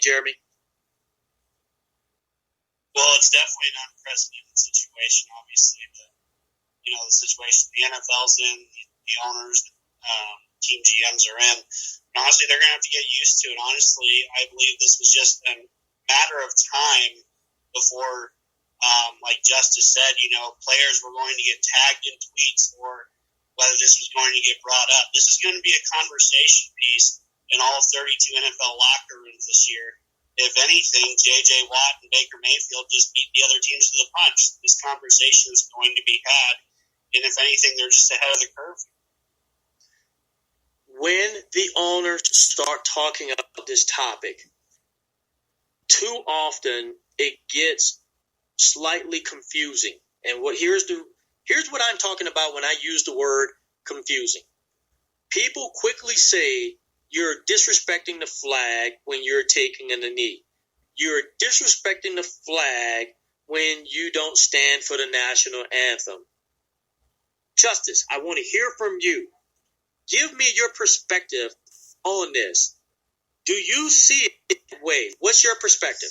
Jeremy? Well, it's definitely an unprecedented situation. Obviously, the situation the NFL's in, the owners, team GMs are in. And honestly, they're going to have to get used to it. Honestly, I believe this was just a matter of time before, like Justice said, players were going to get tagged in tweets or whether this was going to get brought up. This is going to be a conversation piece in all 32 NFL locker rooms this year. If anything, J.J. Watt and Baker Mayfield just beat the other teams to the punch. This conversation is going to be had, and if anything, they're just ahead of the curve. When the owners start talking about this topic, too often it gets slightly confusing. And here's what I'm talking about when I use the word confusing. People quickly say you're disrespecting the flag when you're taking a knee. You're disrespecting the flag when you don't stand for the national anthem. Justice, I want to hear from you. Give me your perspective on this. Do you see it that way? What's your perspective?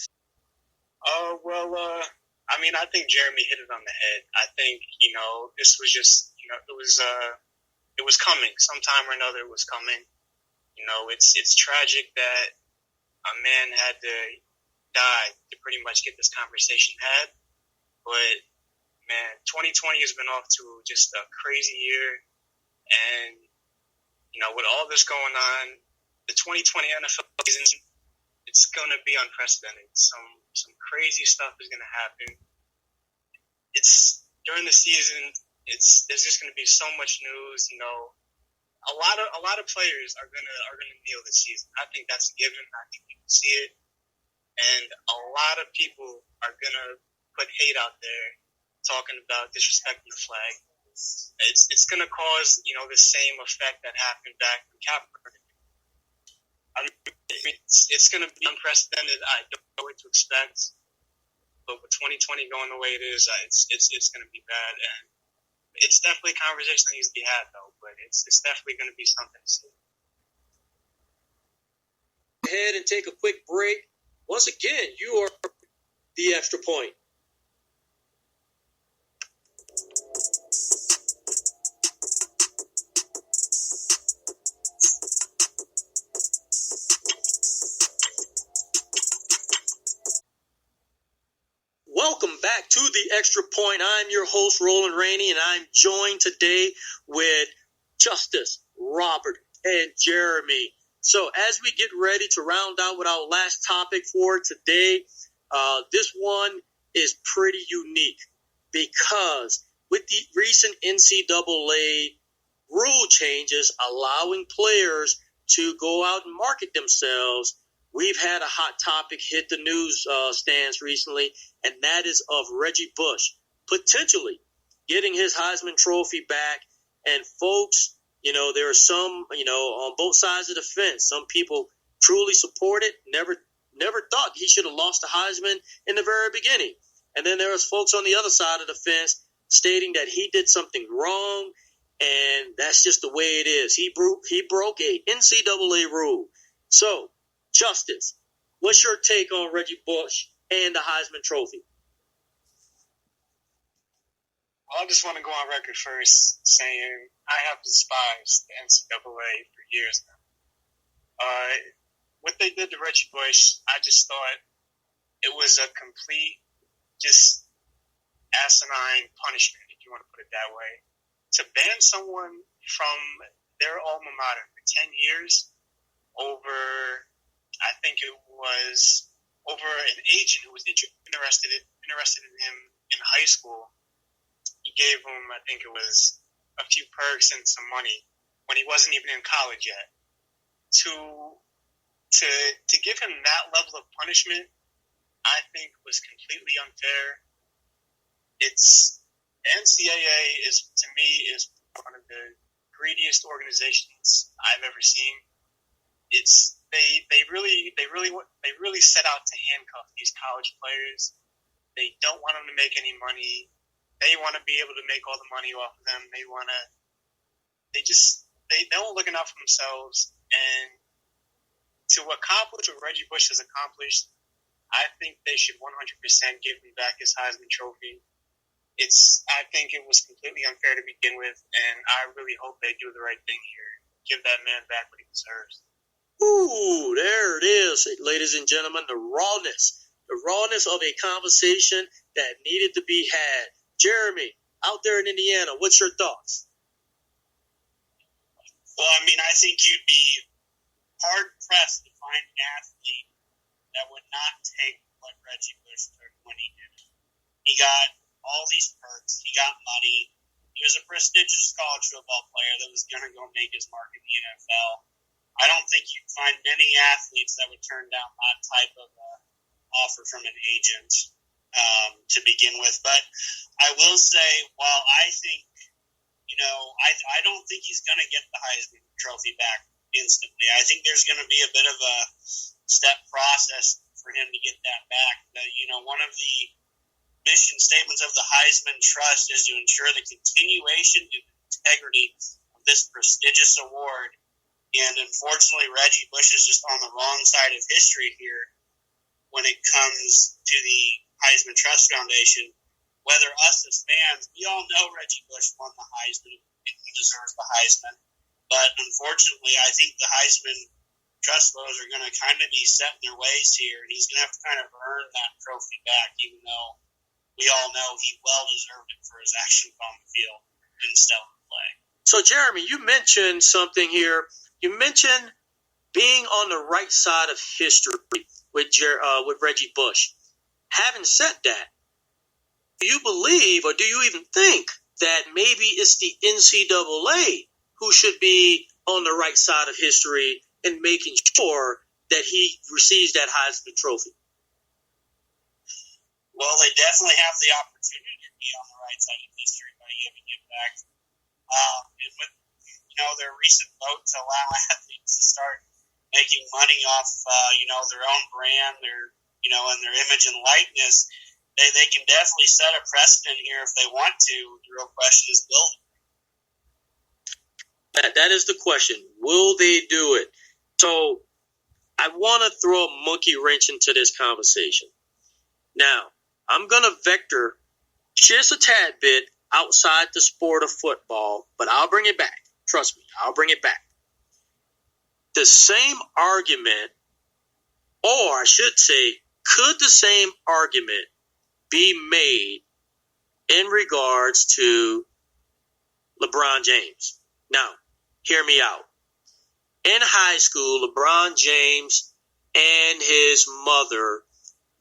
I think Jeremy hit it on the head. I think, this was just, it was coming. Sometime or another it was coming. It's tragic that a man had to die to pretty much get this conversation had. But, man, 2020 has been off to just a crazy year. And, with all this going on, the 2020 NFL season, it's going to be unprecedented. Some crazy stuff is going to happen. It's during the season. There's just going to be so much news. A lot of players are gonna kneel this season. I think that's a given. I think you can see it, and a lot of people are gonna put hate out there, talking about disrespecting the flag. It's gonna cause the same effect that happened back in Kaepernick. It's gonna be unprecedented. I don't know what to expect, but with 2020 going the way it is, it's gonna be bad. And it's definitely a conversation that needs to be had, though, but it's definitely going to be something to see. Go ahead and take a quick break. Once again, you are the Extra Point. Welcome back to the Extra Point. I'm your host, Roland Rainey, and I'm joined today with Justice, Robert, and Jeremy. So as we get ready to round out with our last topic for today, this one is pretty unique because with the recent NCAA rule changes allowing players to go out and market themselves, we've had a hot topic hit the news stands recently, and that is of Reggie Bush potentially getting his Heisman Trophy back. And folks, there are some, on both sides of the fence. Some people truly support it, never thought he should have lost the Heisman in the very beginning. And then there's folks on the other side of the fence stating that he did something wrong, and that's just the way it is. He broke a NCAA rule. So, Justice, what's your take on Reggie Bush and the Heisman Trophy? Well, I just want to go on record first saying I have despised the NCAA for years now. What they did to Reggie Bush, I just thought it was a complete, just asinine punishment, if you want to put it that way. To ban someone from their alma mater for 10 years over, I think it was over an agent who was interested in him in high school. He gave him, I think it was a few perks and some money when he wasn't even in college yet. To give him that level of punishment, I think was completely unfair. The NCAA to me is one of the greediest organizations I've ever seen. They really set out to handcuff these college players. They don't want them to make any money. They want to be able to make all the money off of them. They don't looking out for themselves. And to accomplish what Reggie Bush has accomplished, I think they should 100% give him back his Heisman Trophy. I think it was completely unfair to begin with, and I really hope they do the right thing here. Give that man back what he deserves. Ooh, there it is, ladies and gentlemen, the rawness of a conversation that needed to be had. Jeremy, out there in Indiana, what's your thoughts? Well, I mean, I think you'd be hard-pressed to find an athlete that would not take what Reggie Bush took when he did it. He got all these perks. He got money. He was a prestigious college football player that was going to go make his mark in the NFL. I don't think you'd find many athletes that would turn down that type of offer from an agent to begin with. But I will say, while I think, I don't think he's going to get the Heisman Trophy back instantly. I think there's going to be a bit of a step process for him to get that back. One of the mission statements of the Heisman Trust is to ensure the continuation and integrity of this prestigious award. And unfortunately, Reggie Bush is just on the wrong side of history here when it comes to the Heisman Trust Foundation. Whether us as fans, we all know Reggie Bush won the Heisman and he deserves the Heisman. But unfortunately, I think the Heisman Trust voters are going to kind of be set in their ways here, and he's going to have to kind of earn that trophy back, even though we all know he well deserved it for his actions on the field in stellar play. So, Jeremy, you mentioned something here. You mentioned being on the right side of history with Reggie Bush. Having said that, do you believe, or do you even think that maybe it's the NCAA who should be on the right side of history and making sure that he receives that Heisman Trophy? Well, they definitely have the opportunity to be on the right side of history by giving it back. And with their recent vote to allow athletes to start making money off their own brand, and their image and likeness, they can definitely set a precedent here if they want to. The real question is, will they? That is the question. Will they do it? So I want to throw a monkey wrench into this conversation. Now, I'm going to vector just a tad bit outside the sport of football, but I'll bring it back. Trust me, I'll bring it back. The same argument, or I should say, could the same argument be made in regards to LeBron James? Now, hear me out. In high school, LeBron James and his mother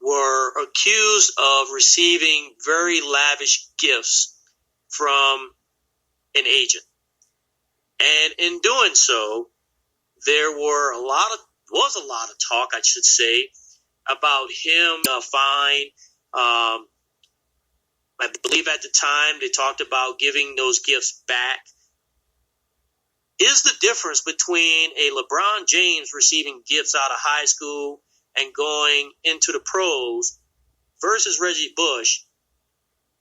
were accused of receiving very lavish gifts from an agent. And in doing so, there was a lot of talk, I should say, about him fine. I believe at the time they talked about giving those gifts back. Is the difference between a LeBron James receiving gifts out of high school and going into the pros versus Reggie Bush,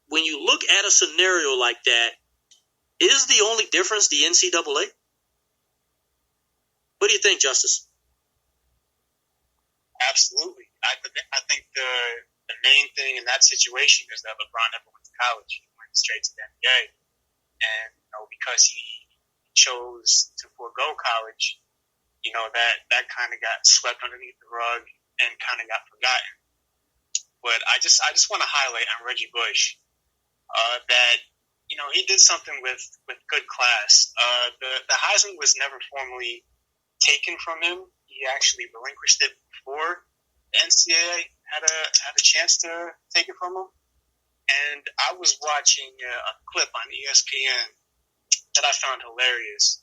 when you look at a scenario like that, is the only difference the NCAA? What do you think, Justice? Absolutely. I think the main thing in that situation is that LeBron never went to college. He went straight to the NBA. And, because he chose to forego college, that kind of got swept underneath the rug and kind of got forgotten. But I just want to highlight on Reggie Bush that, he did something with good class. The Heisman was never formally taken from him. He actually relinquished it before the NCAA had a chance to take it from him. And I was watching a clip on ESPN that I found hilarious.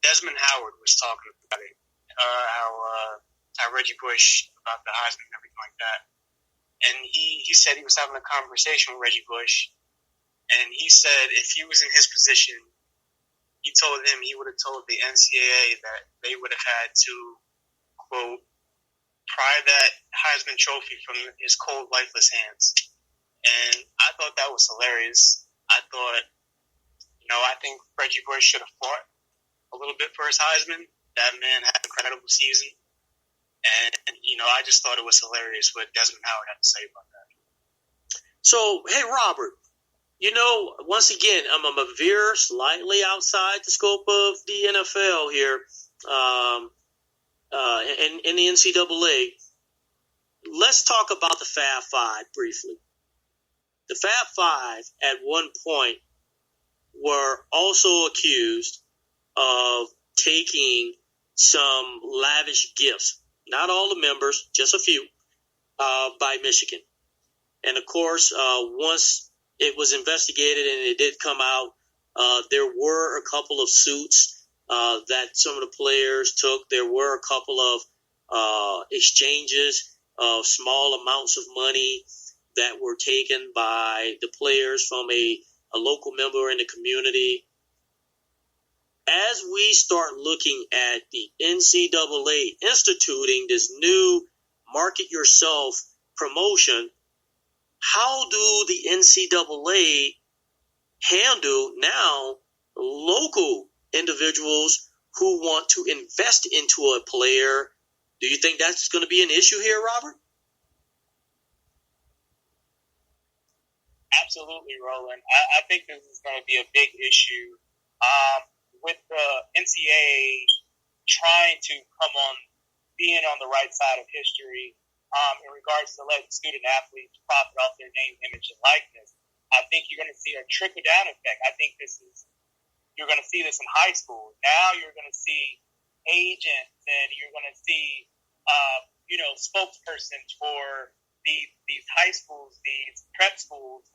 Desmond Howard was talking about it, how Reggie Bush, about the Heisman and everything like that. And he said he was having a conversation with Reggie Bush, and he said if he was in his position, he told him he would have told the NCAA that they would have had to, quote, pry that Heisman Trophy from his cold, lifeless hands. And I thought that was hilarious. I thought, I think Reggie Bush should have fought a little bit for his Heisman. That man had an incredible season. And, I just thought it was hilarious what Desmond Howard had to say about that. So, hey, Robert, once again, I'm going to veer slightly outside the scope of the NFL here in the NCAA. Let's talk about the Fab Five briefly. The Fab Five at one point were also accused of taking some lavish gifts. Not all the members, just a few, by Michigan. And, of course, once it was investigated and it did come out, there were a couple of suits that some of the players took. There were a couple of exchanges of small amounts of money that were taken by the players from a local member in the community. As we start looking at the NCAA instituting this new market yourself promotion, how do the NCAA handle now local individuals who want to invest into a player? Do you think that's going to be an issue here, Robert? Absolutely, Roland. I think this is going to be a big issue. With the NCAA trying to come on, being on the right side of history in regards to letting student athletes profit off their name, image, and likeness, I think you're going to see a trickle-down effect. I think you're going to see this in high school. Now you're going to see agents and you're going to see, spokespersons for these high schools, these prep schools,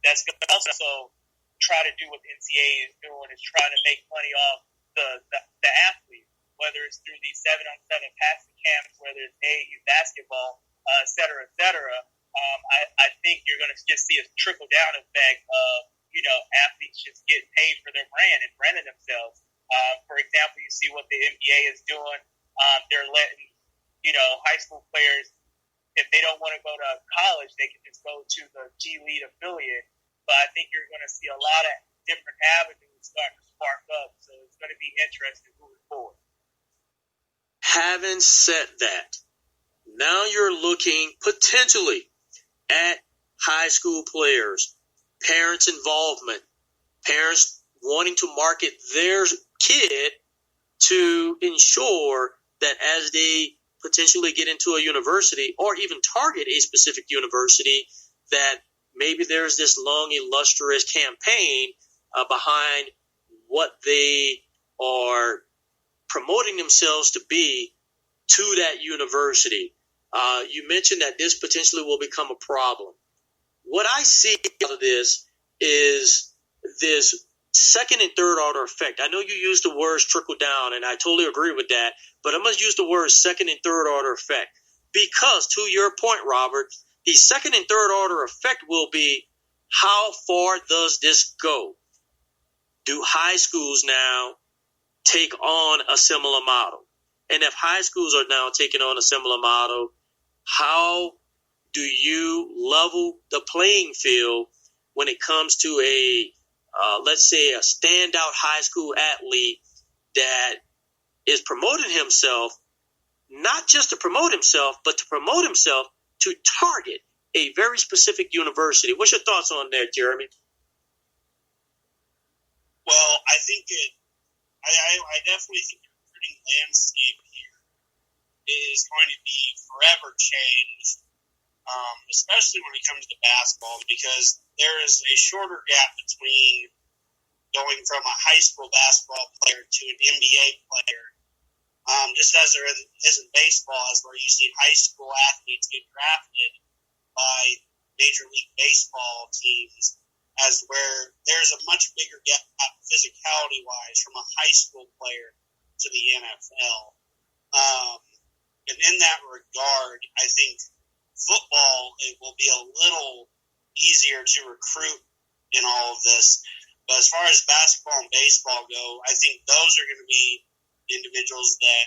that's going to also try to do what the NCAA is doing, is trying to make money off the athletes, whether it's through these 7-on-7 passing camps, whether it's AAU basketball, et cetera, et cetera. I think you're going to just see a trickle-down effect of, athletes just getting paid for their brand and branding themselves. For example, you see what the NBA is doing. They're letting, high school players, if they don't want to go to college, they can just go to the G League affiliate. But I think you're going to see a lot of different avenues start to spark up. So it's going to be interesting moving forward. Having said that, now you're looking potentially at high school players, parents' involvement, parents wanting to market their kid to ensure that as they potentially get into a university or even target a specific university, that maybe there's this long, illustrious campaign behind what they are promoting themselves to be to that university. You mentioned that this potentially will become a problem. What I see out of this is this second and third order effect. I know you used the words trickle down, and I totally agree with that, but I'm going to use the words second and third order effect because, to your point, Robert, the second and third order effect will be, how far does this go? Do high schools now take on a similar model? And if high schools are now taking on a similar model, how do you level the playing field when it comes to let's say, a standout high school athlete that is promoting himself, not just to promote himself, but to promote himself to target a very specific university? What's your thoughts on that, Jeremy? Well, I think I definitely think the recruiting landscape here is going to be forever changed, especially when it comes to basketball, because there is a shorter gap between going from a high school basketball player to an NBA player, just as there is in baseball, as where you see high school athletes get drafted by Major League Baseball teams, as where there's a much bigger gap physicality-wise from a high school player to the NFL. And in that regard, I think football, it will be a little easier to recruit in all of this. But as far as basketball and baseball go, I think those are going to be individuals that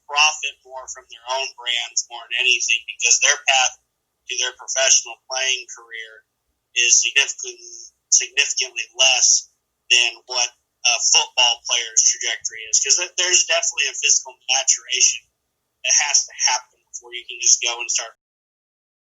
profit more from their own brands more than anything, because their path to their professional playing career is significantly less than what a football player's trajectory is. Because there's definitely a physical maturation It has to happen before you can just go and start